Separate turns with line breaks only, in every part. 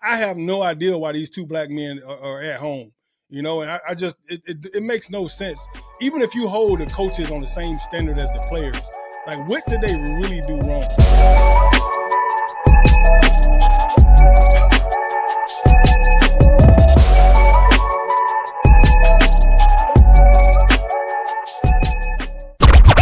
I have no idea why these two black men are at home. And I just it makes no sense. Even if you hold the coaches on the same standard as the players, like what did they really do wrong?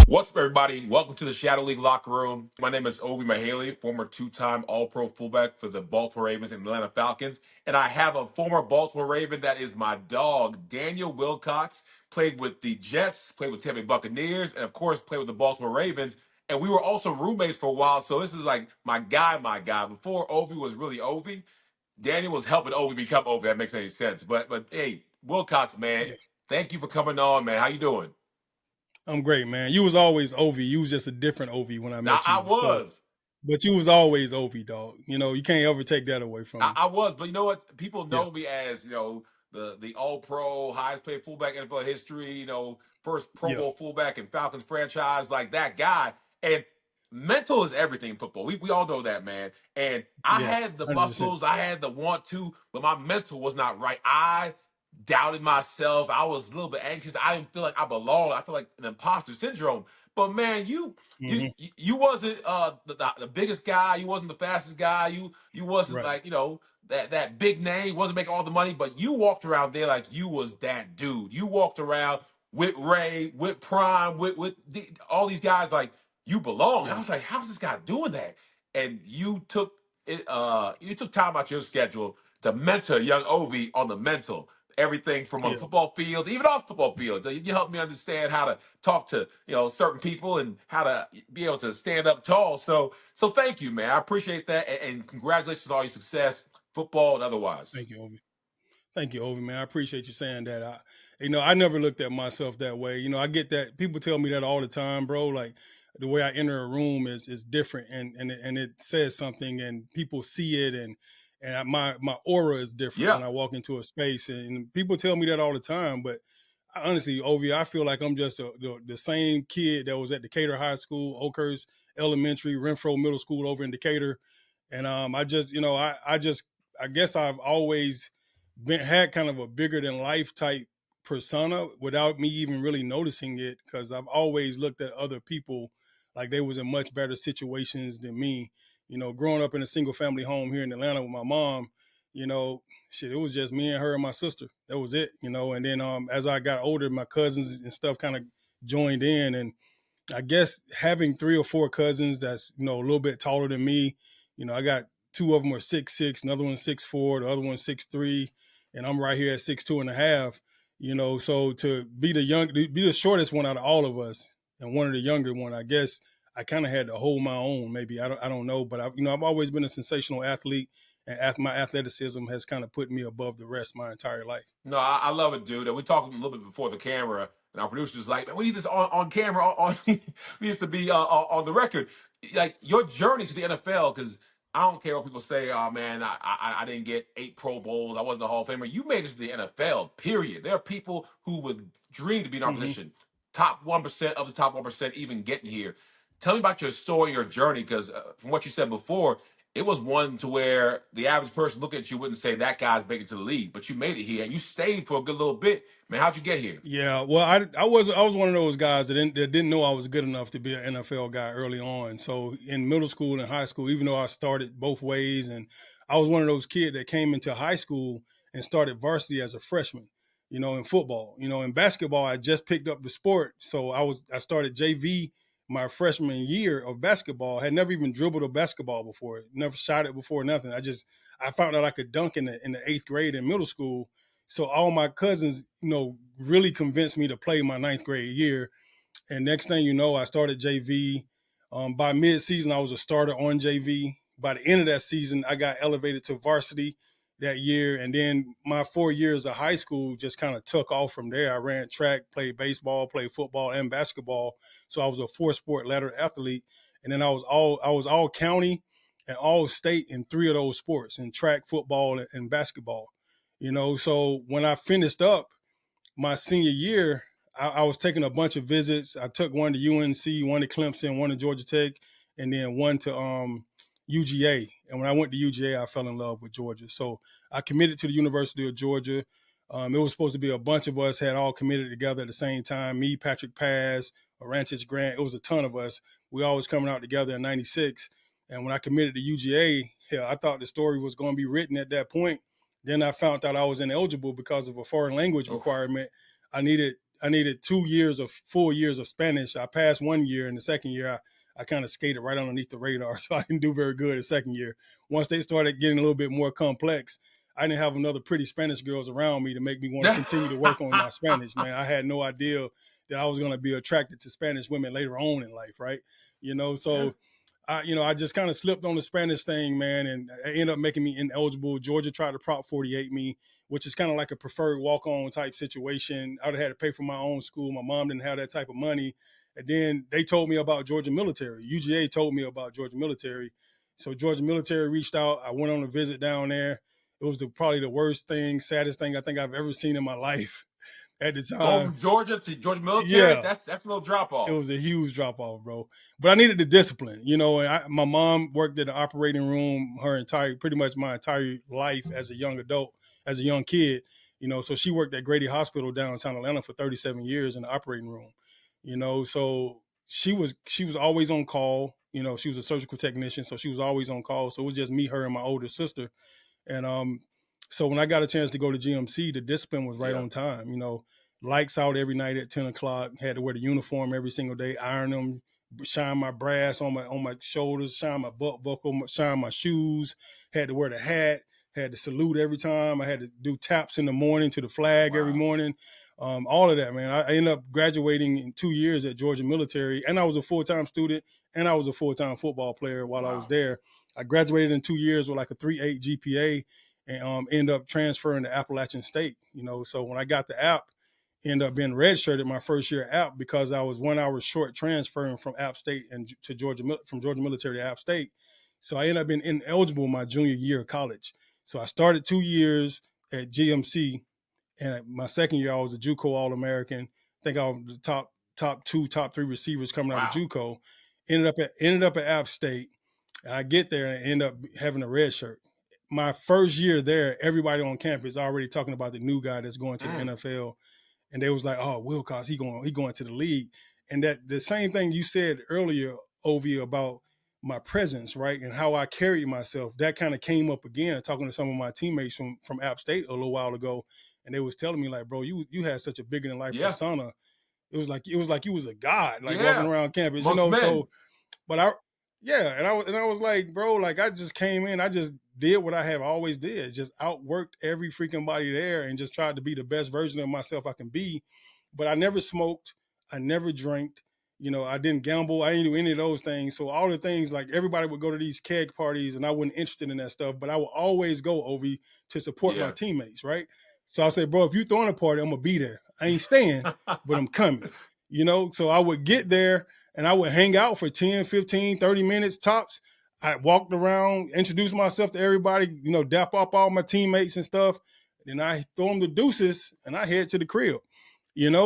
What's up, everybody? Welcome to the Shadow League Locker Room. My name is Ovi Mahaley, former two-time All-Pro fullback for the Baltimore Ravens and Atlanta Falcons. And I have a former Baltimore Raven that is my dog, Daniel Wilcox. Played with the Jets, played with Tampa Bay Buccaneers, and of course, played with the Baltimore Ravens. And we were also roommates for a while, so this is like my guy, my guy. Before Ovi was really Ovi, Daniel was helping Ovi become Ovi. That makes any sense. But hey, Wilcox, man,
Yeah,
thank you for coming on, man. How you doing?
I'm great, man. You was always Ovi. You was just a different Ovi when I met
I
you. So,
was.
but you was always Ovi, dog. You can't ever take that away from
I,
me.
I was, but you know what? People
Yeah,
know me as the All Pro, highest paid fullback in NFL history. First Pro
yeah,
Bowl fullback in Falcons franchise, like that guy. And mental is everything in football. We all know that, man. And I
yes,
had the
100%.
muscles, I had the want to, but my mental was not right. I doubted myself. I was a little bit anxious. I didn't feel like I belonged. I feel like an imposter syndrome. But man, you
Hmm.
you wasn't the biggest guy. You wasn't the fastest guy. You wasn't
Right.
like that big name. You wasn't making all the money, but you walked around there like you was that dude. You walked around with Ray, with Prime, all these guys like you belong. And I
Yeah,
was like, how's this guy doing that? And you took it. You took time out your schedule to mentor young Ovi on the mental. Everything from on the
yeah.
football field, even off the football field. So you helped me understand how to talk to certain people and how to be able to stand up tall. So thank you, man. I appreciate that, and congratulations on all your success, football and otherwise.
Thank you, Ovi. Thank you, Ovi, man. I appreciate you saying that. I never looked at myself that way. I get that people tell me that all the time, bro. Like the way I enter a room is different, and it says something, and people see it, and my aura is different
Yeah.
when I walk into a space, and people tell me that all the time. But honestly, Ovi, I feel like I'm just the same kid that was at Decatur High School, Oakhurst Elementary, Renfro Middle School over in Decatur, and I just, I guess I've always had kind of a bigger than life type persona without me even really noticing it, because I've always looked at other people like they was in much better situations than me. Growing up in a single family home here in Atlanta with my mom, you know, shit, it was just me and her and my sister. That was it. And then as I got older, my cousins and stuff kind of joined in, and I guess having three or four cousins that's a little bit taller than me. I got two of them are 6'6", another one's 6'4", the other one's 6'3", and I'm right here at 6'2" and a half. So to be the shortest one out of all of us and one of the younger one, I guess I kind of had to hold my own. Maybe I don't know, but I've always been a sensational athlete, and my athleticism has kind of put me above the rest my entire life.
No, I love it, dude. And we talked a little bit before the camera, and our producer was like, "Man, we need this on camera. Needs to be on the record." Like your journey to the NFL, because I don't care what people say. Oh man, I didn't get 8 Pro Bowls. I wasn't a Hall of Famer. You made it to the NFL. Period. There are people who would dream to be in our
Hmm.
position. Top 1% of the top 1%, even getting here. Tell me about your story, your journey, because from what you said before, it was one to where the average person looking at you wouldn't say that guy's making it to the league, but you made it here and you stayed for a good little bit. Man, how'd you get here?
Yeah, well, I was one of those guys that didn't know I was good enough to be an NFL guy early on. So in middle school and high school, even though I started both ways, and I was one of those kids that came into high school and started varsity as a freshman. In football. In basketball, I just picked up the sport, so I started JV my freshman year of basketball. Had never even dribbled a basketball before, never shot it before, nothing. I found out I could dunk in the eighth grade in middle school, so all my cousins, really convinced me to play my ninth grade year. And next thing you know, I started JV. By mid-season, I was a starter on JV. By the end of that season, I got elevated to varsity that year. And then my 4 years of high school just kind of took off from there. I ran track, played baseball, played football and basketball. So I was a four-sport ladder athlete. And then I was all county and all state in three of those sports, in track, football, and basketball. So when I finished up my senior year, I was taking a bunch of visits. I took one to UNC, one to Clemson, one to Georgia Tech, and then one to UGA. And when I went to UGA, I fell in love with Georgia. So I committed to the University of Georgia. It was supposed to be a bunch of us had all committed together at the same time. Me, Patrick Paz, Arantes Grant. It was a ton of us. We all was coming out together in '96. And when I committed to UGA, hell, I thought the story was going to be written at that point. Then I found out I was ineligible because of a foreign language
Oof.
requirement. I needed 2 years of full years of Spanish. I passed 1 year, and the second year I kind of skated right underneath the radar, so I didn't do very good the second year. Once they started getting a little bit more complex, I didn't have another pretty Spanish girls around me to make me want to continue to work on my Spanish. Man, I had no idea that I was going to be attracted to Spanish women later on in life, right?
Yeah.
So I just kind of slipped on the Spanish thing, man, and it ended up making me ineligible. Georgia tried to Prop 48 me, which is kind of like a preferred walk-on type situation. I would have had to pay for my own school. My mom didn't have that type of money. And then they told me about Georgia Military. UGA told me about Georgia Military. So Georgia Military reached out. I went on a visit down there. It was probably the worst thing, saddest thing I think I've ever seen in my life at the
Going
time.
from Georgia to Georgia military,
Yeah,
that's a little drop
it
off.
was a huge drop off, bro. But I needed the discipline, And my mom worked in the operating room pretty much my entire life as a young adult, as a young kid. So she worked at Grady Hospital downtown Atlanta for 37 years in the operating room. So she was always on call. She was a surgical technician, so she was always on call. So it was just me, her, and my older sister. And so when I got a chance to go to GMC, the discipline was right
Yeah.
on time. Lights out every night at 10 o'clock. Had to wear the uniform every single day, iron them, shine my brass on my shoulders, shine my belt buckle, shine my shoes. Had to wear the hat. Had to salute every time. I had to do taps in the morning to the flag every
Wow.
morning. All of that, man. I ended up graduating in 2 years at Georgia Military, and I was a full-time student, and I was a full-time football player while I was
Wow.
there. I graduated in 2 years with like a 3.8 GPA, and end up transferring to Appalachian State. So when I got the app, ended up being redshirted my first year App because I was 1 hour short transferring from App State and to Georgia, from Georgia Military to App State. So I ended up being ineligible my junior year of college. So I started 2 years at GMC, and my second year I was a JUCO All American. I think I was the top two, top three receivers coming out of
Wow.
JUCO. Ended up at App State. And I get there and end up having a red shirt. My first year there, everybody on campus already talking about the new guy that's going to the
Mm.
NFL, and they was like, "Oh, Wilcox, he going to the league." And that the same thing you said earlier, Ovi, about my presence, right, and how I carried myself. That kind of came up again talking to some of my teammates from App State a little while ago, and they was telling me like, "Bro, you had such a bigger than life
Yeah.
persona. It was like you was a god, like walking
Yeah.
around campus,
Amongst men.
So but I, yeah, and I was like, bro, like I just came in, I just did what I have always did, just outworked every freaking body there, and just tried to be the best version of myself I can be. But I never smoked, I never drank, I didn't gamble, I didn't do any of those things. So all the things, like everybody would go to these keg parties, and I wasn't interested in that stuff, but I would always go over to support my
Yeah.
teammates, right? So I said, bro, if you throwing a party, I'm gonna be there. I ain't staying, but I'm coming. So I would get there and I would hang out for 10, 15, 30 minutes tops. I walked around, introduced myself to everybody, dap up all my teammates and stuff. Then I throw them the deuces and I head to the crib.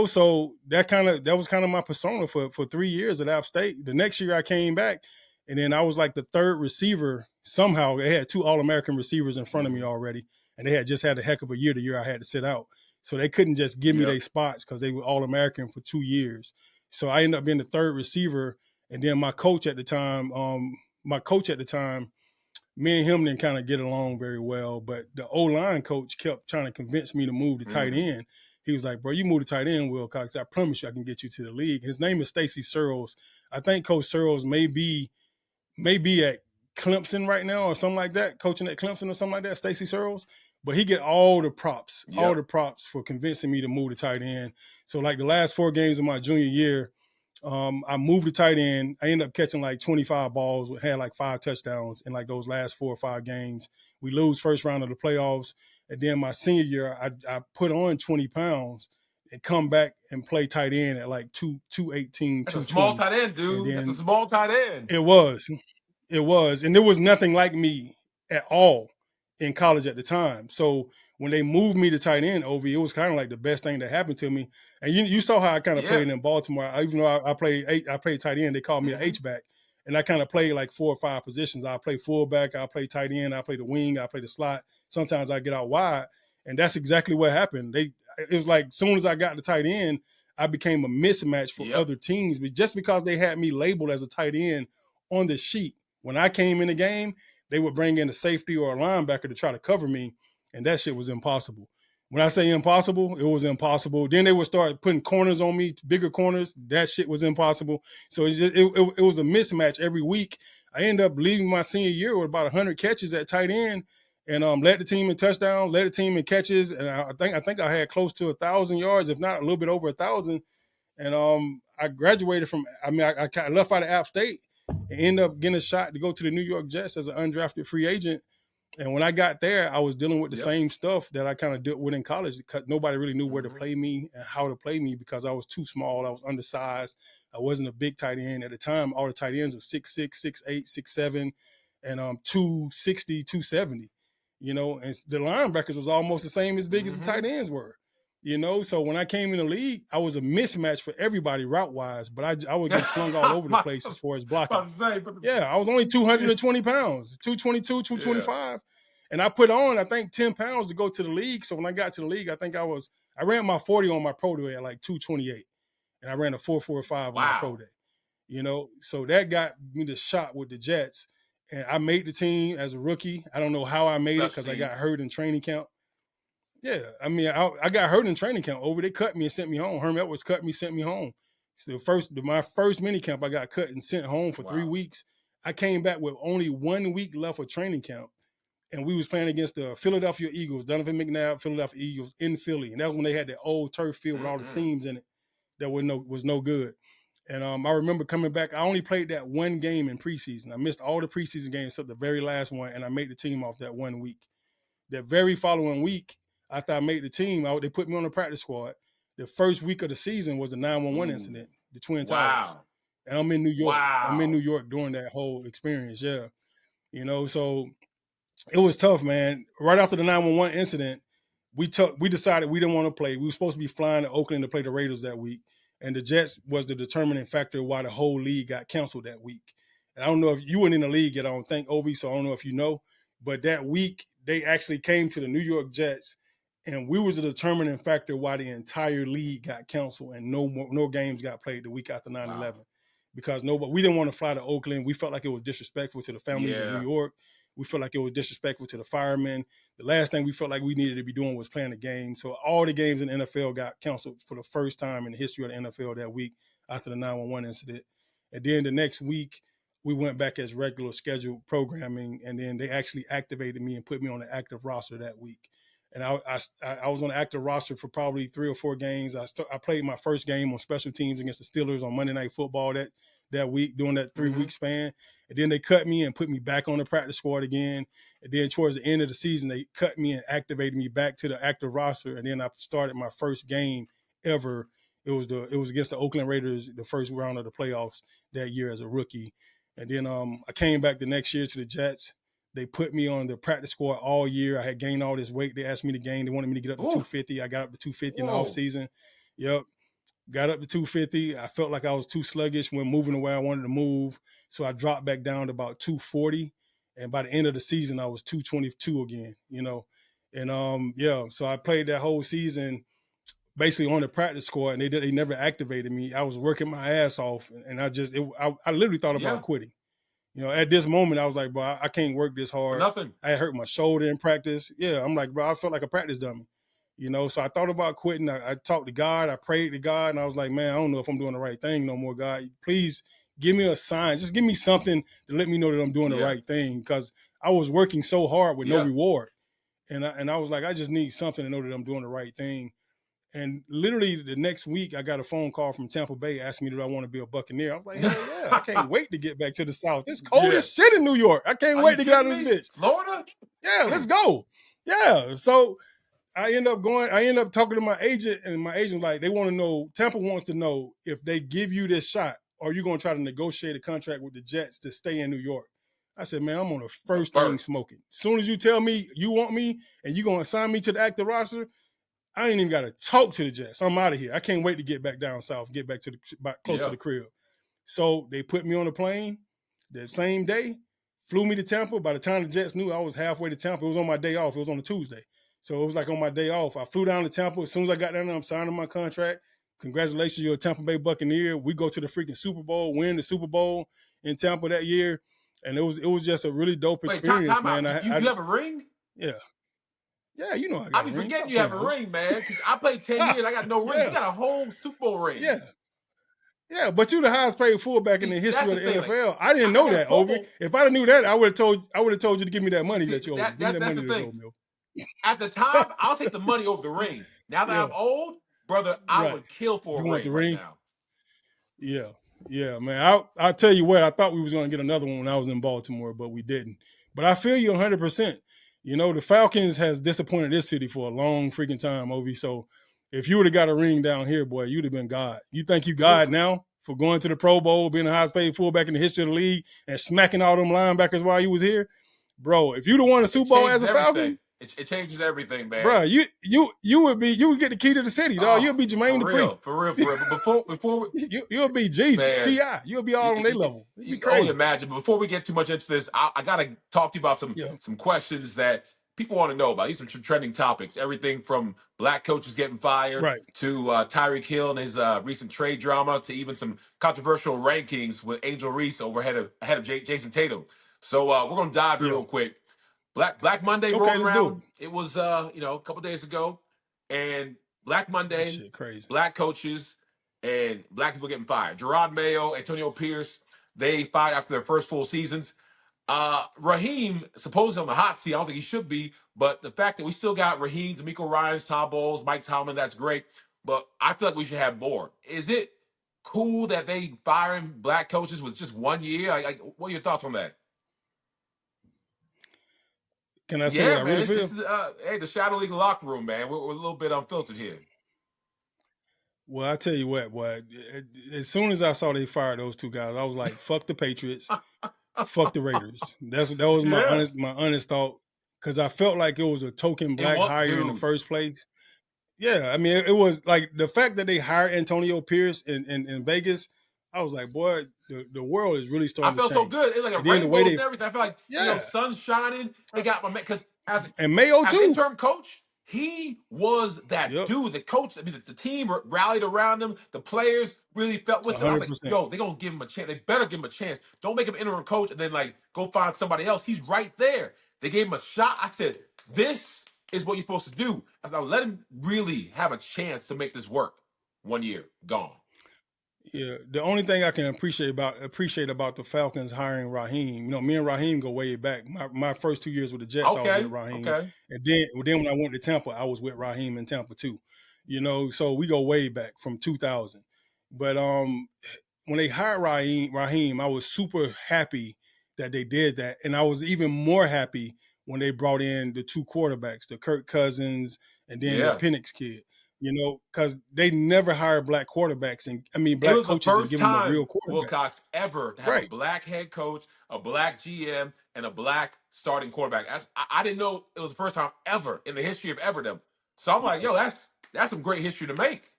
So that was kind of my persona for 3 years at App State. The next year I came back, and then I was like the third receiver. Somehow they had two All-American receivers in front of me
Mm-hmm.
already, and they had just had a heck of a year the year I had to sit out. So they couldn't just give me
Yep.
their spots because they were All-American for 2 years. So I ended up being the third receiver, and then my coach at the time, me and him didn't kind of get along very well. But the O-line coach kept trying to convince me to move to tight
Mm.
end. He was like, "Bro, you move to tight end, Wilcox. I promise you, I can get you to the league." His name is Stacy Searles. I think Coach Searles may be at Clemson right now or something like that, coaching at Clemson or something like that. Stacy Searles, but he get all
Yep.
the props for convincing me to move to tight end. So like the last 4 games of my junior year, I moved to tight end. I ended up catching like 25 balls, had like 5 touchdowns in like those last 4 or 5 games. We lose first round of the playoffs. And then my senior year, I put on 20 pounds and come back and play tight end at like 218,
That's a small
220.
tight end,
And
dude. That's a
then
small tight end.
it was. It was. And there was nothing like me at all in college at the time. So when they moved me to tight end, Ovi, it was kind of like the best thing that happened to me. And you saw how I kind of
Yeah.
played in Baltimore. Even though I played tight end, they called me an
Mm-hmm.
H back. and I kind of play like 4 or 5 positions. I play fullback, I play tight end, I play the wing, I play the slot. Sometimes I get out wide, and that's exactly what happened. It was like as soon as I got the tight end, I became a mismatch for
Yep.
other teams, but just because they had me labeled as a tight end on the sheet, when I came in the game, they would bring in a safety or a linebacker to try to cover me, and that shit was impossible. When I say impossible, it was impossible. Then they would start putting corners on me, bigger corners. That shit was impossible. So it was a mismatch every week. I ended up leaving my senior year with about 100 catches at tight end, and led the team in touchdowns, led the team in catches, and I think I had close to 1,000 yards, if not a little bit over 1,000. And I graduated from. I mean, I left out of App State and ended up getting a shot to go to the New York Jets as an undrafted free agent. And when I got there, I was dealing with the
Yep.
same stuff that I kind of dealt with in college because nobody really knew where to
Mm-hmm.
play me and how to play me because I was too small. I was undersized. I wasn't a big tight end. At the time, all the tight ends were 6'6", 6'8", 6'7", and 260, 270. You know, and the linebackers was almost the same as big as the
Mm-hmm.
tight ends were. You know, so when I came in the league, I was a mismatch for everybody route wise, but I would get slung all over the place as far as blocking.
About to say,
Yeah, I was only 220 pounds, 222,
yeah.
225. And I put on, I think, 10 pounds to go to the league. So when I got to the league, I think I ran my 40 on my pro day at like 228. And I ran a 4.45 on my pro
Wow.
day. You know, so that got me the shot with the Jets. And I made the team as a rookie. I don't know how I made it
Special
because I got
teams.
hurt in training camp. Yeah, I mean, I got hurt in training camp. They cut me and sent me home. Herm Edwards cut me, sent me home. So my first mini camp, I got cut and sent home for 3 weeks. I came back with only 1 week left of training camp, and we was playing against the Philadelphia Eagles, Donovan McNabb, Philadelphia Eagles in Philly, and that was when they had that old turf field with all the
Mm-mm.
seams in it that was no good. And I remember coming back. I only played that one game in preseason. I missed all the preseason games except the very last one, and I made the team off that 1 week. That very following week, after I made the team, they put me on the practice squad. The first week of the season was a 911
Ooh.
incident, the Twin Towers.
Wow.
And I'm in New York. I'm in New
Wow.
York during that whole experience. Yeah. You know, so it was tough, man. Right after the 911 incident, we decided we didn't want to play. We were supposed to be flying to Oakland to play the Raiders that week. And the Jets was the determining factor why the whole league got canceled that week. And I don't know if you weren't in the league yet, I don't think, Ovi, so I don't know if you know. But that week, they actually came to the New York Jets, and we was the determining factor why the entire league got canceled and no games got played the week after
Wow.
9/11 because we didn't want to fly to Oakland. We felt like it was disrespectful to the families of New
Yeah.
York. We felt like it was disrespectful to the firemen. The last thing we felt like we needed to be doing was playing a game. So all the games in the NFL got canceled for the first time in the history of the NFL that week after the 911 incident. And then the next week, we went back as regular scheduled programming, and then they actually activated me and put me on the active roster that week. And I was on the active roster for probably 3 or 4 games. I played my first game on special teams against the Steelers on Monday Night Football that week during that 3 week
Mm-hmm.
span. And then they cut me and put me back on the practice squad again. And then towards the end of the season, they cut me and activated me back to the active roster. And then I started my first game ever. It was against the Oakland Raiders, the first round of the playoffs that year as a rookie. And then I came back the next year to the Jets. They put me on the practice squad all year. I had gained all this weight. They asked me to gain. They wanted me to get up to
Ooh.
250. I got up to 250 in the
Whoa.
offseason. Yep. Got up to 250. I felt like I was too sluggish when moving the way I wanted to move. So I dropped back down to about 240. And by the end of the season, I was 222 again, you know. And yeah, so I played that whole season basically on the practice squad, and they never activated me. I was working my ass off, and I literally thought about
Yeah.
quitting. You know, at this moment, I was like, bro, I can't work this
For
hard.
nothing.
I hurt my shoulder in practice. Yeah, I'm like, bro, I felt like a practice dummy. You know, so I thought about quitting. I talked to God. I prayed to God, and I was like, man, I don't know if I'm doing the right thing no more, God. Please give me a sign. Just give me something to let me know that I'm doing the
Yeah.
right thing because I was working so hard with no
Yeah.
reward. And I was like, I just need something to know that I'm doing the right thing. And literally the next week, I got a phone call from Tampa Bay asking me, do I want to be a Buccaneer? I was like, hell yeah. I can't wait to get back to the South. It's cold
Yeah.
as shit in New York. I can't
Are
wait
you
to get out
kidding
of this
me?
bitch.
Florida?
Yeah, let's
Mm.
go. Yeah. So I end up talking to my agent, and my agent, like, they want to know, Tampa wants to know if they give you this shot, are you going to try to negotiate a contract with the Jets to stay in New York? I said, man, I'm on the
The
first thing
first.
smoking. As soon as you tell me you want me and you're going to assign me to the active roster, I ain't even got to talk to the Jets. I'm out of here. I can't wait to get back down south, get back to back close to
Yeah.
the crib. So they put me on the plane. that same day, flew me to Tampa. By the time the Jets knew, I was halfway to Tampa. It was on my day off. It was on a Tuesday. So it was like on my day off. I flew down to Tampa. As soon as I got down there, I'm signing my contract. Congratulations, you're a Tampa Bay Buccaneer. We go to the freaking Super Bowl, win the Super Bowl in Tampa that year. And it was just a really dope
Wait,
experience,
time
man.
out.
I
You have a ring?
yeah. Yeah, you know I
I
got a
be
ring.
forgetting
Stop
you have
playing,
a
Ovi.
ring, man. Because I played 10 years. I got no ring. You
Yeah,
got a whole Super Bowl ring.
yeah. Yeah, but you the highest paid fullback in the
See,
history
that's
of
the
the
thing. Like,
NFL. I didn't
I
know
got a
that,
Pro
Ovi.
Bowl.
If I'd have knew that, I would have told you to give me that money
See,
that you owe me. Give me
that
that
that's
money
the
that you
thing.
owe me.
At the time, I'll take the money over the ring. Now that
Yeah,
I'm old, brother, I
right.
would kill for
You
a
want the
ring right
ring?
now.
Yeah, yeah, man. I tell you what, I thought we was gonna get another one when I was in Baltimore, but we didn't. But I feel you 100%. You know, the Falcons has disappointed this city for a long freaking time, Ovi. So if you would have got a ring down here, boy, you'd have been God. You think you God
Oof.
now for going to the Pro Bowl, being the highest paid fullback in the history of the league, and smacking all them linebackers while you was here, bro? If you'd have won the
It
Super Bowl as
changes
a
everything.
Falcon,
It changes everything, man.
bro, you would get the key to the city, dog.
Oh,
You'll be Jermaine Dupri.
for real, for real. But before
You'll be Jeezy,
man,
Ti. You'll be all on their level. It'd be
you can only
crazy.
imagine. But before we get too much into this, I gotta talk to you about
Yeah,
some questions that people want to know about. These are some trending topics. Everything from black coaches getting fired
right.
to Tyreek Hill and his recent trade drama to even some controversial rankings with Angel Reese ahead of Jason Tatum. So we're gonna dive in
Yeah.
real quick. Black Monday
Okay,
rolled
let's do it.
around. It was a couple days ago, and Black
This
Monday,
shit crazy.
black coaches and black people getting fired. Gerard Mayo, Antonio Pierce, they fired after their first full seasons. Raheem supposedly on the hot seat. I don't think he should be, but the fact that we still got Raheem, D'Amico Ryans, Todd Bowles, Mike Tomlin, that's great. But I feel like we should have more. Is it cool that they firing black coaches with just 1 year? What are your thoughts on that?
Can I say what
Yeah,
I
man.
really
This
feel?
is hey, the Shadow League locker room, man. We're a little bit unfiltered here.
Well, I tell you what, boy. As soon as I saw they fired those two guys, I was like, "Fuck the Patriots, fuck the Raiders." That was
Yeah,
my honest thought, because I felt like it was a token
it
black
was,
hire in the
dude.
first place. Yeah, I mean, it was like the fact that they hired Antonio Pierce in Vegas. I was like, boy, the world is really
I
starting to
felt so
change.
good. It's like a
And then the way
rainbows
they,
and everything. I feel like
yeah,
sun's shining. They got my man because
and Mayo
as
too.
interim coach, he was that
Yep,
dude. The coach, I mean, the team rallied around him. The players really felt with
a
him. I was
hundred
like,
percent.
yo, they're gonna give him a chance. They better give him a chance. Don't make him interim coach and then like go find somebody else. He's right there. They gave him a shot. I said, this is what you're supposed to do. I said, let him really have a chance to make this work. 1 year gone.
Yeah, the only thing I can appreciate about the Falcons hiring Raheem, me and Raheem go way back. My first 2 years with the Jets, I was with
Okay,
Raheem,
okay.
and then when I went to Tampa, I was with Raheem in Tampa too. So we go way back from 2000. But when they hired Raheem, I was super happy that they did that, and I was even more happy when they brought in the two quarterbacks, the Kirk Cousins and then the
Yeah.
Penix kid. Because they never hired black quarterbacks and
It
black
was the
coaches and
first
give them a real
time,
quarterback.
Wilcox, ever to have a
Right.
black head coach, a black GM, and a black starting quarterback. I didn't know it was the first time ever in the history of Everdom. So I'm like,
Right.
yo, that's some great history to make.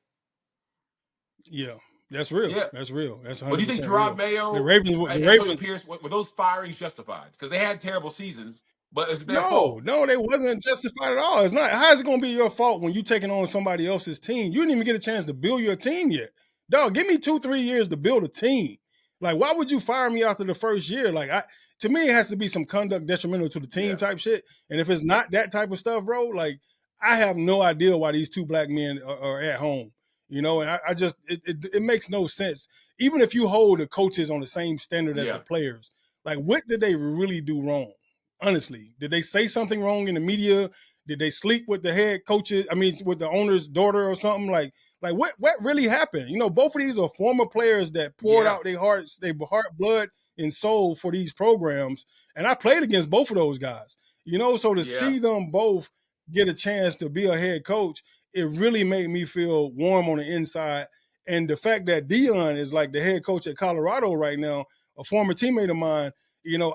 Yeah. That's real.
Yeah.
That's real. That's
But do you think
100%
Gerard
real. The
Mayo,
Ravens, the
Antonio
Ravens,
Pierce, were those firings justified? Because they had terrible seasons, but it's their
No,
fault.
no, they wasn't justified at all. It's not. How is it going to be your fault when you taking on somebody else's team? You didn't even get a chance to build your team yet. Dog, give me 2, 3 years to build a team. Like, why would you fire me after the first year? To me, it has to be some conduct detrimental to the team
Yeah.
type shit. And if it's not that type of stuff, bro, like, I have no idea why these two black men are at home. And I just it makes no sense. Even if you hold the coaches on the same standard as the
Yeah.
players, like, what did they really do wrong? Honestly, did they say something wrong in the media? Did they sleep with the head coaches? I mean, with the owner's daughter or something? Like what really happened? Both of these are former players that poured
Yeah.
out their heart, blood, and soul for these programs. And I played against both of those guys. So to
Yeah.
see them both get a chance to be a head coach, it really made me feel warm on the inside. And the fact that Dion is like the head coach at Colorado right now, a former teammate of mine,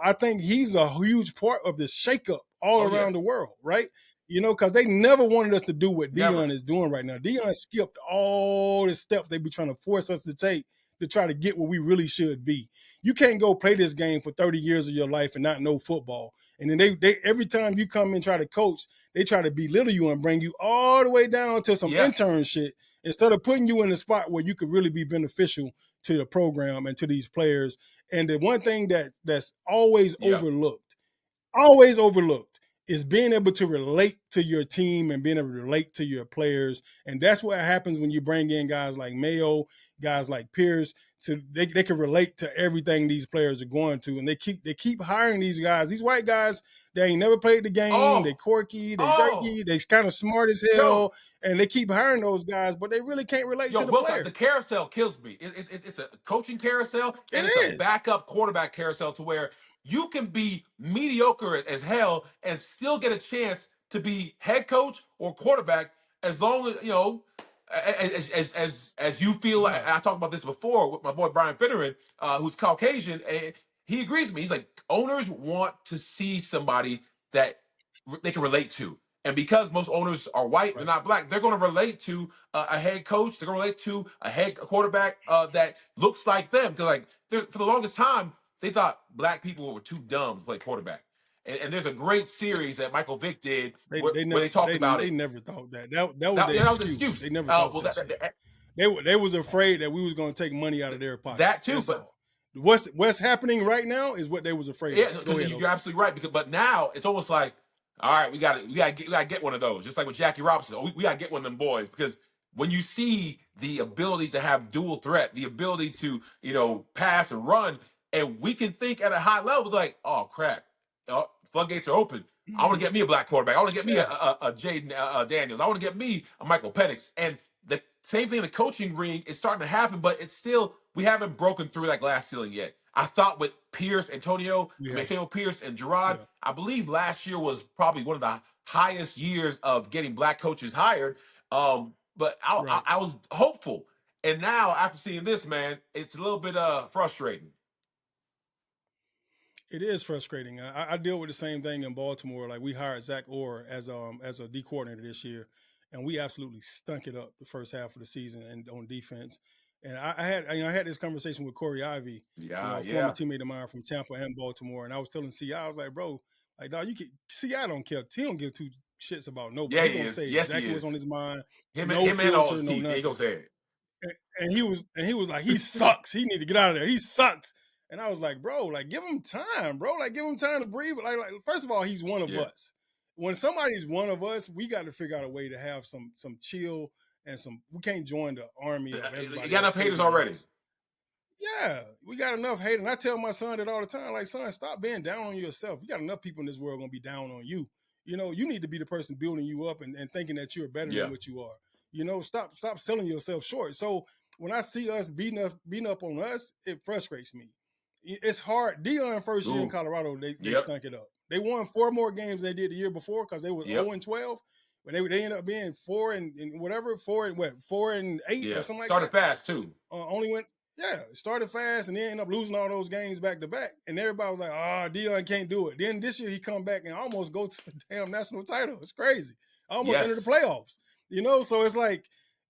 I think he's a huge part of this shakeup all
Oh yeah.
around the world, right? Because they never wanted us to do what
Never.
Dion is doing right now. Dion skipped all the steps they be trying to force us to take to try to get where we really should be. You can't go play this game for 30 years of your life and not know football. And then they every time you come and try to coach, they try to belittle you and bring you all the way down to some
Yes.
intern shit instead of putting you in a spot where you could really be beneficial to the program and to these players. And the one thing that's
Yeah.
always overlooked is being able to relate to your team and being able to relate to your players. And that's what happens when you bring in guys like Mayo, guys like Pierce. So they can relate to everything these players are going to. And they keep hiring these guys, these white guys, they ain't never played the game, they
Oh,
quirky, they
oh,
jerky, they kind of smart as
yo,
hell, and they keep hiring those guys, but they really can't relate
Yo,
to the
Wilcox, the
players.
carousel kills me. It's a coaching carousel
It
and it's a
is.
backup quarterback carousel to where you can be mediocre as hell and still get a chance to be head coach or quarterback as long as as you feel.
Right.
I talked about this before with my boy Brian Finneran, who's Caucasian, and he agrees with me. He's like, owners want to see somebody that they can relate to. And because most owners are white, they're
Right.
not black, they're going to relate to a head coach. They're going to relate to a head quarterback that looks like them. Because for the longest time, they thought black people were too dumb to play quarterback. And there's a great series that Michael Vick did
They
where,
they
where
never
they talked
they
about
they
it.
never thought that. That was
That,
their
yeah, that was an
excuse.
excuse.
They never thought
Well,
that shit. They was afraid that we was gonna take money out of their pocket.
that too.
That's
But
all. What's happening right now is what they was afraid
yeah,
of. Go
because
ahead,
you're
Ovi.
absolutely right. But now it's almost like, all right, we got to get one of those. Just like with Jackie Robinson, we got to get one of them boys because when you see the ability to have dual threat, the ability to pass and run, and we can think at a high level like, oh crap, floodgates are open. I want to get me a black quarterback. I want to get me
Yeah.
a Jaden Daniels. I want to get me a Michael Penix. And the same thing in the coaching ring is starting to happen, but it's still we haven't broken through that glass ceiling yet. I thought with Pierce, Antonio,
We
I mean,
have.
Antonio Pierce and Gerard,
Yeah.
I believe last year was probably one of the highest years of getting black coaches hired. But
Right.
I was hopeful, and now after seeing this, man, it's a little bit frustrating.
It is frustrating. I deal with the same thing in Baltimore. Like we hired Zach Orr as a D coordinator this year, and we absolutely stunk it up the first half of the season and on defense. And I had this conversation with Corey Ivy,
Yeah,
a former
yeah,
teammate of mine from Tampa and Baltimore, and I was telling I was like, bro, like dog, you can I don't care. He don't give two shits about nobody.
yeah.
He
He
gonna
is.
say
Yes, he
exactly what's on
is.
his mind,
Him,
no
him, and all
filter,
his
no
teeth. He
nothing.
gonna say it.
And he was like, he sucks. He need to get out of there. He sucks. And I was like, bro, like give him time, bro. Like give him time to breathe. Like first of all, he's one of
Yeah,
us. When somebody's one of us, we got to figure out a way to have some chill and some. We can't join the army of
you
everybody
got
else
enough haters
hating on
already.
us. Yeah, we got enough hate. And I tell my son that all the time. Like, son, stop being down on yourself. You got enough people in this world gonna be down on you. You need to be the person building you up and thinking that you're better than
Yeah,
what you are. Stop selling yourself short. So when I see us beating up on us, it frustrates me. It's hard. Dion first year in
ooh,
Colorado, they
yep,
stunk it up. They won 4 more games than they did the year before because they was
yep,
0-12. When they ended up being 4 and whatever, 4-8 or
yeah.
something like
Started
that.
fast too.
Only went, yeah, started fast and then ended up losing all those games back to back. And everybody was like, Dion can't do it. Then this year he come back and almost go to the damn national title. It's crazy. I almost entered the
Yes,
playoffs. So it's like,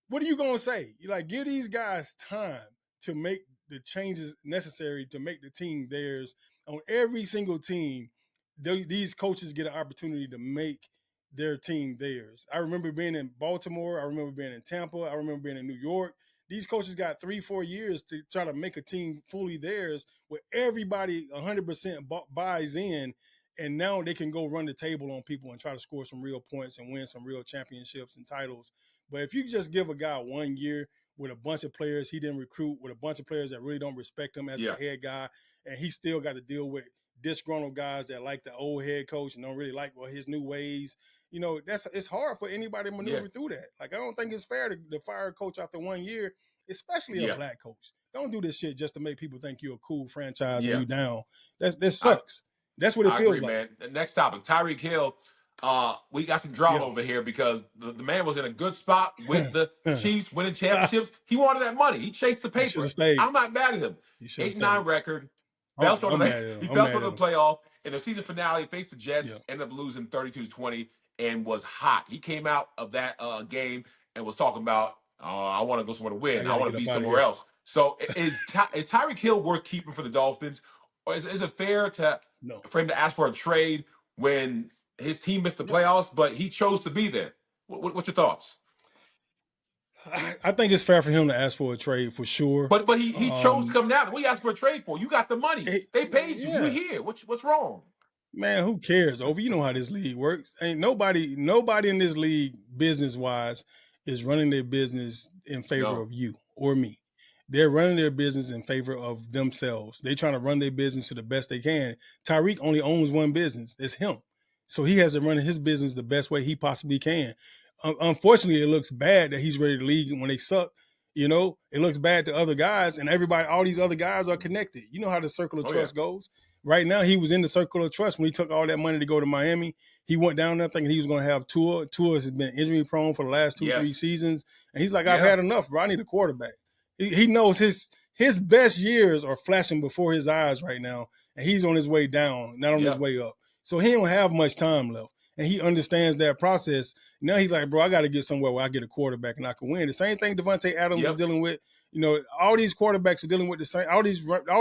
what are you gonna say? You like give these guys time to make the changes necessary to make the team theirs. On every single team, these coaches get an opportunity to make their team theirs. I remember being in Baltimore. I remember being in Tampa. I remember being in New York. These coaches got 3-4 years to try to make a team fully theirs where everybody 100% buys in, and now they can go run the table on people and try to score some real points and win some real championships and titles. But if you just give a guy 1 year with a bunch of players he didn't recruit, with a bunch of players that really don't respect him as the
yeah,
head guy, and he still got to deal with disgruntled guys that like the old head coach and don't really like his new ways. It's hard for anybody to
yeah,
maneuver through that. Like I don't think it's fair to fire a coach after 1 year, especially a
yeah,
black coach. Don't do this shit just to make people think you're a cool franchise and
yeah.
you down. That
I
sucks. That's what it
I agree,
feels like.
man. The next topic, Tyreek Hill. We got some drama
Yeah.
over here because the man was in a good spot with the Chiefs winning championships. He wanted that money. He chased the
He should
paper.
have stayed.
I'm not mad at him.
He should have
8-9
stayed.
record. Fell
I'm,
short of
I'm
the
mad at him.
he
I'm
fell
mad
short
at
of
him.
the playoff. In the season finale, faced the
Yeah.
Jets, ended up losing 32-20, and was hot. He came out of that game and was talking about I want to go somewhere to
I
win. I
got to
want
get
to be
up out of
somewhere
here.
else. So is Tyreek Hill worth keeping for the Dolphins, or is it fair
No,
for him to ask for a trade when his team missed the
no.
playoffs, but he chose to be there? What's your thoughts?
I think it's fair for him to ask for a trade for sure.
But he chose to
Um,
come down. What you asked for a trade for? You got the money. They paid you. You
yeah,
here. What's wrong?
man, who cares? Over, you know how this league works. Ain't nobody in this league, business wise, is running their business in favor
No.
of you or me. They're running their business in favor of themselves. They're trying to run their business to the best they can. Tyreek only owns one business. It's him. So he has to run his business the best way he possibly can. Unfortunately, it looks bad that he's ready to leave when they suck. You know, it looks bad to other guys, and everybody, all these other guys are connected. You know how the circle of
Oh yeah.
trust goes. Right now, he was in the circle of trust when he took all that money to go to Miami. He went down there thinking he was going to have Tua. Tua has been injury prone for the last 2, 3
Yes.
seasons, and he's like, "I've
Yeah.
had enough, bro. I need a quarterback." He knows his best years are flashing before his eyes right now, and he's on his way down, not on his
Yeah.
way up. So he don't have much time left, and he understands that process. Now he's like, "Bro, I got to get somewhere where I get a quarterback and I can win." The same thing Devontae Adams is
Yep.
dealing with. You know, all these quarterbacks are dealing with the same. All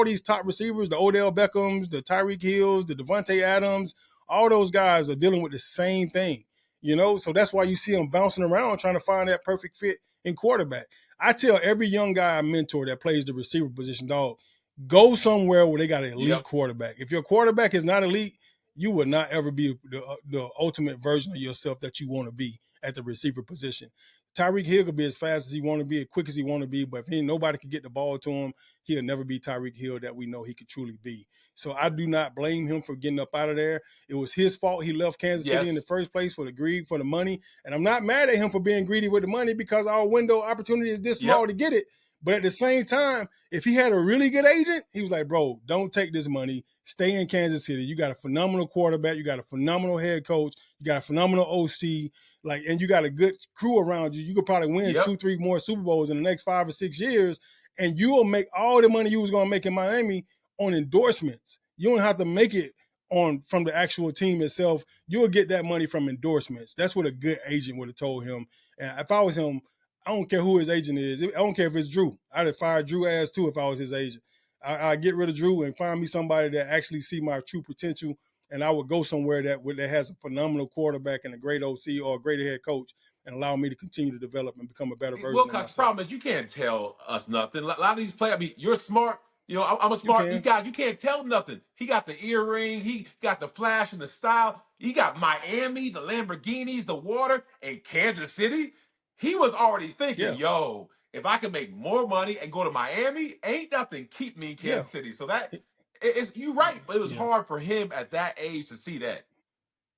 these top receivers, the Odell Beckhams, the Tyreek Hills, the Devontae Adams, all those guys are dealing with the same thing. You know, so that's why you see them bouncing around trying to find that perfect fit in quarterback. I tell every young guy I mentor that plays the receiver position, dog, go somewhere where they got an elite
Yep.
quarterback. If your quarterback is not elite, you will not ever be the ultimate version of yourself that you want to be at the receiver position. Tyreek Hill could be as fast as he want to be, as quick as he want to be, but if nobody can get the ball to him, he'll never be Tyreek Hill that we know he could truly be. So I do not blame him for getting up out of there. It was his fault he left Kansas City in the
Yes.
first place for the greed, for the money. And I'm not mad at him for being greedy with the money because our window opportunity is this small
Yep.
to get it. But at the same time, if he had a really good agent, he was like, bro, don't take this money. Stay in Kansas City. You got a phenomenal quarterback. You got a phenomenal head coach. You got a phenomenal OC. Like, and you got a good crew around you. You could probably win
Yep.
2, 3 more Super Bowls in the next 5 or 6 years, and you will make all the money you was gonna make in Miami on endorsements. You don't have to make it on from the actual team itself. You'll get that money from endorsements. That's what a good agent would have told him. And if I was him, I don't care who his agent is. I don't care if it's Drew. I'd have fired Drew ass too if I was his agent. I'd get rid of Drew and find me somebody that actually see my true potential, and I would go somewhere that has a phenomenal quarterback and a great OC or a great head coach, and allow me to continue to develop and become a better version of
Wilcox,
myself.
problem is you can't tell us nothing. A lot of these players, I mean, you're smart. You know, I'm a
You
smart. These
can,
guys, you can't tell nothing. He got the earring. He got the flash and the style. He got Miami, the Lamborghinis, the water, and Kansas City. He was already thinking,
yeah,
yo, if I can make more money and go to Miami, ain't nothing keep me in
yeah,
Kansas City. So that is you right, but it was
yeah.
hard for him at that age to see that.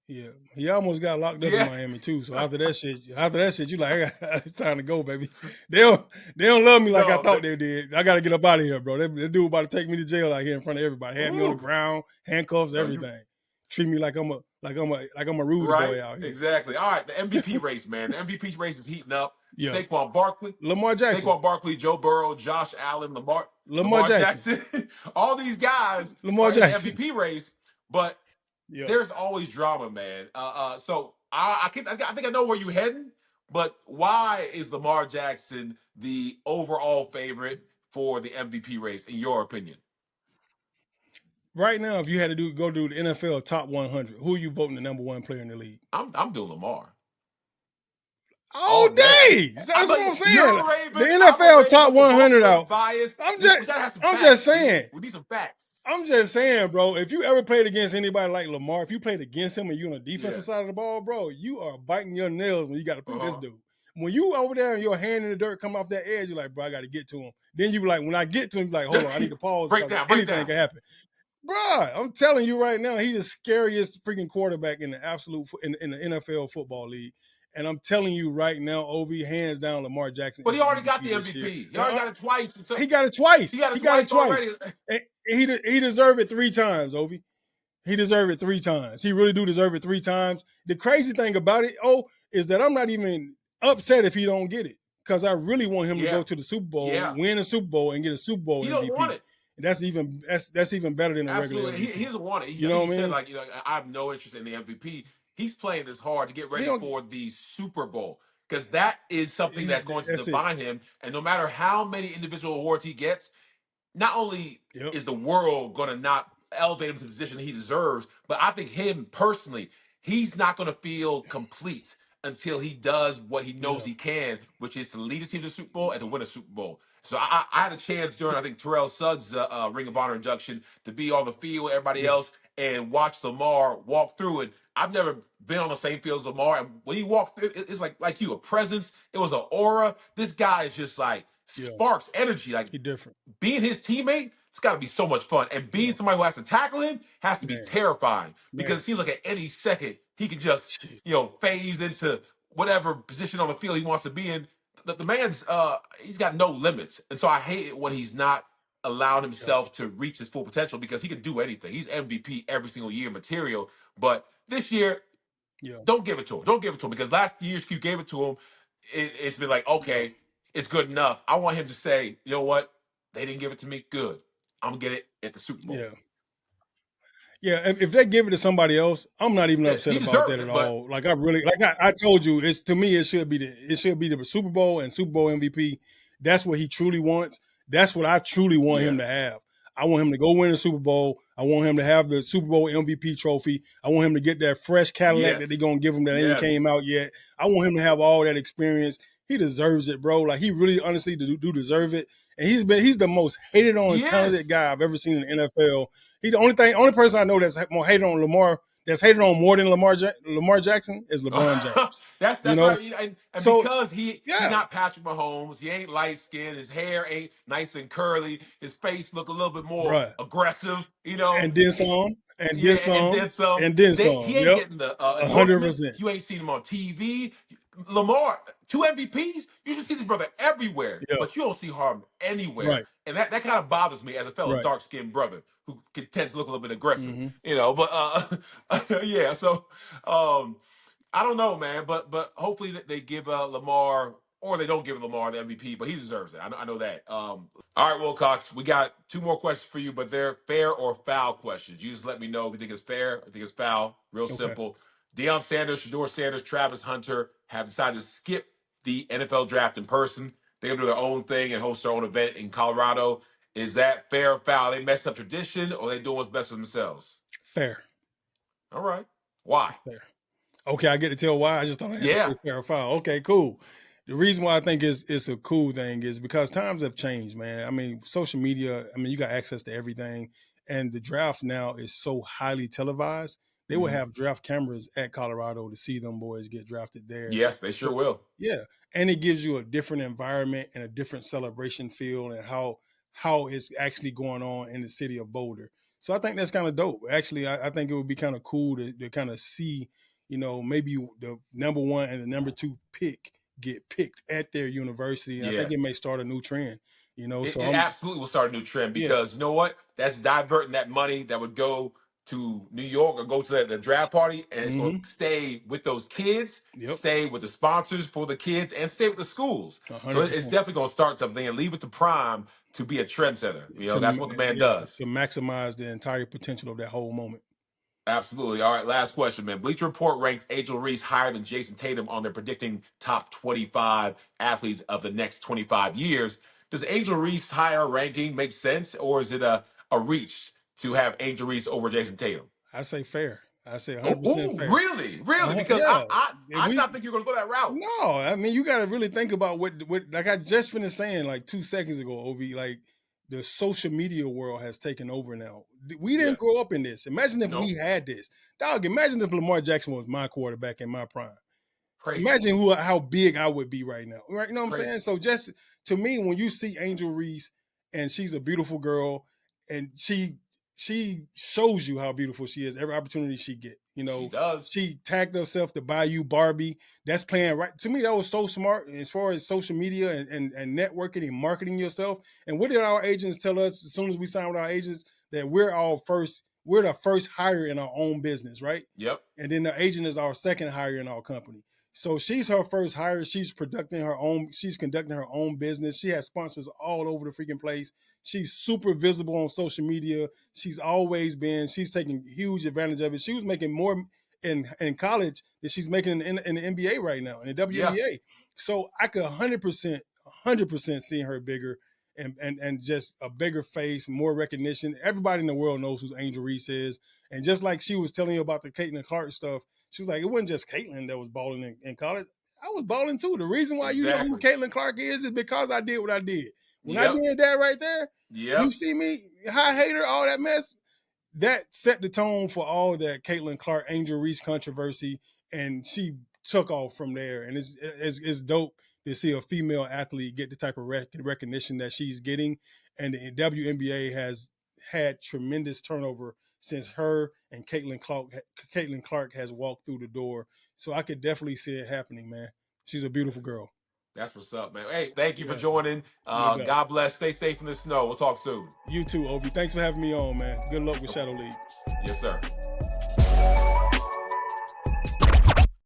Yeah, he almost got locked up in
Yeah.
Miami too. So after that shit, you like, it's time to go, baby. They don't love me like I
No,
thought they did. I got to get up out of here, bro. That dude about to take me to jail out here in front of everybody. Had me on the
ooh,
ground, handcuffs,
no, you
everything. Treat me like I'm a rude
right,
boy out here.
exactly. All right, the MVP race, man. The MVP race is heating up.
Yeah, Lamar Jackson,
Saquon Barkley, Joe Burrow, Josh Allen,
Lamar
Lamar
Jackson,
Jackson. All these guys
Lamar
are in the
Jackson.
MVP race, but
Yeah.
there's always drama, man. So I think I know where you're heading, but why is Lamar Jackson the overall favorite for the MVP race, in your opinion?
Right now, if you had to go do the NFL top 100, who are you voting the number one player in the league?
I'm doing Lamar
All
all day.
day. So that's what I'm
You're
saying.
a
The
Raven. I'm a
NFL top
Raven. We're both a
100
little
out.
biased.
I'm
We
just,
gotta have some
I'm just
facts.
saying.
We need some facts.
I'm just saying, bro. If you ever played against anybody like Lamar, if you played against him and you on the
Yeah.
defensive side of the ball, bro, you are biting your nails when you got to play this
Uh-huh.
dude. When you over there and your hand in the dirt come off that edge, you're like, bro, I got to get to him. Then you be like, when I get to him, you're like, hold on, I need to pause
break
because
down. Break
anything
down.
can happen. Bro, I'm telling you right now, he's the scariest freaking quarterback in the in the NFL football league. And I'm telling you right now, Ovi, hands down, Lamar Jackson
But
is
he
the
already got
MVP
the
this year.
MVP. He
And
already got it twice. So
he got it
he
twice.
got it
He got it
twice already.
twice. And he deserved it 3 times, Ovi. He deserved it 3 times. He really do deserve it 3 times. The crazy thing about it, is that I'm not even upset if he don't get it because I really want him to
Yeah.
go to the Super Bowl,
Yeah.
win a Super Bowl, and get a Super Bowl
He don't want
MVP.
it.
And that's even better than a regular
Absolutely. He
MVP.
doesn't want it.
You
I
know
think he
what I
said,
mean?
like, I have no interest in the MVP. He's playing this hard to get
He
ready
don't.
for the Super Bowl. because that is something
He's
that's going to
that's it.
define him. And no matter how many individual awards he gets, not only
Yep.
is the world going to not elevate him to the position he deserves, but I think him personally, he's not going to feel complete until he does what he knows
Yeah.
he can, which is to lead his team to the Super Bowl and to win a Super Bowl. So I had a chance during, I think, Terrell Suggs' Ring of Honor induction to be on the field with everybody
Yeah.
else and watch Lamar walk through it. I've never been on the same field as Lamar, and when he walked through, it's like you, a presence. It was an aura. This guy is just like
Yeah.
sparks energy. Like
He different.
being his teammate, it's got to be so much fun. And being
Yeah.
somebody who has to tackle him has to be
Man.
terrifying because
Man.
it seems like at any second he could just,
Shit.
phase into whatever position on the field he wants to be in. The man's he's got no limits, and so I hate it when he's not allowed
Yeah.
himself to reach his full potential because he can do anything. He's MVP every single year material, but this year
Yeah.
don't give it to him. Don't give it to him because last year's Q gave it to him. It's been like,
Yeah.
okay, it's good enough. I want him to say, you know what? They didn't give it to me. Good. I'm gonna get it at the Super Bowl.
Yeah. Yeah, if they give it to somebody else, I'm not even
Yeah,
upset
he
about
deserves
that at
it. But
all. Like I really, like I told you, it's to me, it should be the Super Bowl and Super Bowl MVP. That's what he truly wants. That's what I truly want
yeah,
him to have. I want him to go win the Super Bowl. I want him to have the Super Bowl MVP trophy. I want him to get that fresh Cadillac that they're
yes,
gonna give him that ain't came
yes,
out yet. I want him to have all that experience. He deserves it, bro. Like he really, honestly, do deserve it. And he's the most hated on,
he
talented
is.
guy I've ever seen in the NFL. He the only person I know that's more hated on Lamar, that's hated on more than Lamar Jackson is LeBron James. You
That's
know,
right. And
so
because he's
yeah,
not Patrick Mahomes, he ain't light skinned, his hair ain't nice and curly, his face look a little bit more
right.
aggressive,
And then some, and then
yeah, and
some,
then some.
and then
He
some.
ain't
Yep,
getting the
hundred
endorsements.
percent.
You ain't seen him on TV. Lamar, 2 MVPs. You should see this brother everywhere,
Yeah,
but you don't see Harden anywhere,
right,
and that kind of bothers me as a fellow
right.
dark skinned brother who tends to look a little bit aggressive,
Mm-hmm.
But yeah, so um, I don't know, man, but hopefully they give Lamar or they don't give Lamar the MVP, but he deserves it. I know that. All right, Wilcox, we got two more questions for you, but they're fair or foul questions. You just let me know if you think it's fair, if you think it's foul. Real
Okay,
simple. Deion Sanders, Shador Sanders, Travis Hunter have decided to skip the NFL draft in person. They're gonna do their own thing and host their own event in Colorado. Is that fair or foul? They messed up tradition, or they doing what's best for themselves?
fair,
All right. Why?
fair. Okay, I get to tell why. I just thought I had to
Yeah.
say fair or foul. Okay, cool. The reason why I think it's a cool thing is because times have changed, man. I mean, social media, I mean, you got access to everything. And the draft now is so highly televised. They will
Mhm.
have draft cameras at Colorado to see them boys get drafted there.
Yes, they sure
So
will.
yeah. And it gives you a different environment and a different celebration feel and how it's actually going on in the city of Boulder. So I think that's kind of dope. Actually, I think it would be kind of cool to kind of see, maybe the number one and the number two pick get picked at their university. And I
Yeah.
think it may start a new trend,
It,
So
it
I'm
absolutely will start a new trend
yeah.
because you know what? That's diverting that money that would go to New York or go to the draft party, and it's going
Mm-hmm.
to stay with those kids,
Yep.
stay with the sponsors for the kids, and stay with the schools. So
hundred
it's
percent.
definitely going to start something and leave it to Prime to be a trendsetter. That's what the man does.
To maximize the entire potential of that whole moment.
Absolutely. All right, last question, man. Bleacher Report ranked Angel Reese higher than Jason Tatum on their predicting top 25 athletes of the next 25 years. Does Angel Reese higher ranking make sense, or is it a reach to have Angel Reese over Jason Tatum?
I say fair. I say
Oh,
100% fair.
really? Really? Because
Yeah.
I did not think you were going to go that route.
No, I mean you got to really think about what like I just finished saying like 2 seconds ago, Ov. Like the social media world has taken over now. We
Yeah.
didn't grow up in this. Imagine if we
Nope.
had this, dog. Imagine if Lamar Jackson was my quarterback in my prime.
Crazy.
Imagine how big I would be right now. Right? You know what I'm saying?
Crazy.
So just to me, when you see Angel Reese and she's a beautiful girl and she shows you how beautiful she is every opportunity she get.
She does.
She tagged herself to buy you Barbie. That's playing right. To me, that was so smart as far as social media and networking and marketing yourself. And what did our agents tell us as soon as we signed with our agents? That we're the first hire in our own business, right?
Yep.
And then the agent is our second hire in our company. So she's her first hire. She's conducting her own business. She has sponsors all over the freaking place. She's super visible on social media. She's taking huge advantage of it. She was making more in college that she's making in the NBA right now, in the
Yeah,
WNBA. So I could 100% see her bigger and just a bigger face, more recognition. Everybody in the world knows who Angel Reese is. And just like she was telling you about the Caitlin Clark stuff, she was like, it wasn't just Caitlin that was balling in college. I was balling too. The reason why you know who
exactly.
Caitlin Clark is because I did what I did. When I
Yep,
did that right there, you
yep.
see me, high hater, all that mess, that set the tone for all that Caitlin Clark, Angel Reese controversy, and she took off from there. And it's dope to see a female athlete get the type of recognition that she's getting. And the WNBA has had tremendous turnover since her and Caitlin Clark has walked through the door. So I could definitely see it happening, man. She's a beautiful girl.
That's what's up, man. Hey, thank you for
Yeah,
joining.
no doubt.
God bless. Stay safe in the snow. We'll talk soon.
You too, Obi. Thanks for having me on, man. Good luck with Shadow League.
Yes, sir.